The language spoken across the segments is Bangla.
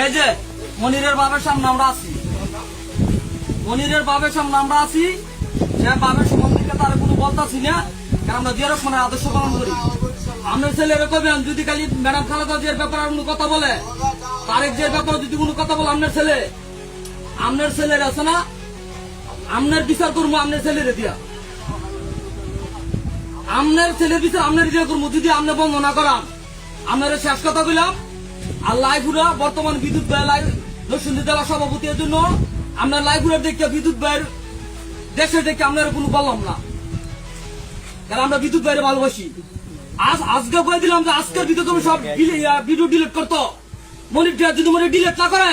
এই যে মনিরের বাবার সামনে আমরা আছি, মনিরের বাবার সামনে আমরা আছি, সে বাবার সম্বন্ধে তার কোনো বলতাছি না, কারণ আমরা যে রকমের আদর্শ পালন করি। আপনার ছেলেরা কবেন যদি খালি ম্যাডাম খালেদা জিয়ার ব্যাপারে কোনো কথা বলে, তারেক জিয়ার ব্যাপারে যদি কোনো কথা বলে, আপনার ছেলের আছে না, আপনার বিচার করবো আপনার ছেলেরে দিয়া, আপনার ছেলের বিচার আপনার দিয়া করবো যদি আপনি বন্ধ না করান। আপনারা শেষ কথা বললাম, আর লাইফুরা বর্তমান বিদ্যুৎ ব্যয় নরসিংদী জেলা সভাপতির জন্য আপনার লাইফুরা দেখে বিদ্যুৎ ব্যয়ের দেশে দেখে আপনারা কোনো বললাম না, কারণ আমরা বিদ্যুৎ ব্যয়ের ভালোবাসি। আজকে বলে দিলাম যে আজকের ভিতরে তুমি সব ভিডিও ডিলিট করতো, মনির যদি মনে ডিলিট না করে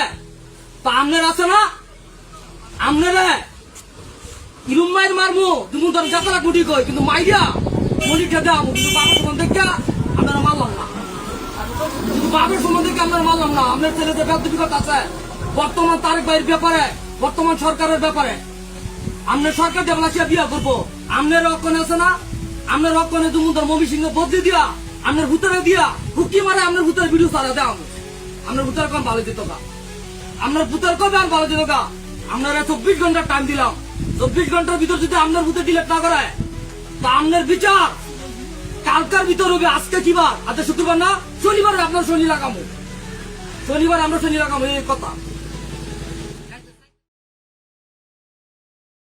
তা আপনার আছে না, আপনারা ইরুম মায়ের মারমু তুমি তোর যাত্রা কুটি কই, কিন্তু মাইয়া মনিরটা দাম কিন্তু বাবার সম্বন্ধে আপনারা মারলাম না, কিন্তু বাবার সম্বন্ধে আপনারা মারলাম না। আপনার ছেলেদের ব্যক্তিগত আছে বর্তমান তারেক ভাইয়ের ব্যাপারে, বর্তমান সরকারের ব্যাপারে, আপনার সরকার দেবলাসিয়া বিয়া করবো, আপনার রক্ষণে আছে না, আপনার রক্ষণে তুমি তোর মমি সিংহ বদলি দিয়া, আপনার ভূতরে দিয়া হুকি মারে, আপনার ভূতের ভিডিও সারা দেওয়া, আপনার ভূতের কম ভালো দিত গা, আপনার ভূতের কবে আর ভালো দিত গা। আপনারা 24 ঘন্টার টাইম দিলাম, 24 ঘন্টার ভিতর যদি আপনার ভূতে ডিলেট না করে তা আপনার বিচার কালকার ভিতর হবে। আজকে কি বার? আজকে শুক্রবার না, শনিবার আপনার শনি লাগামো, শনিবার আমরা শনি লাগামো, এই কথা।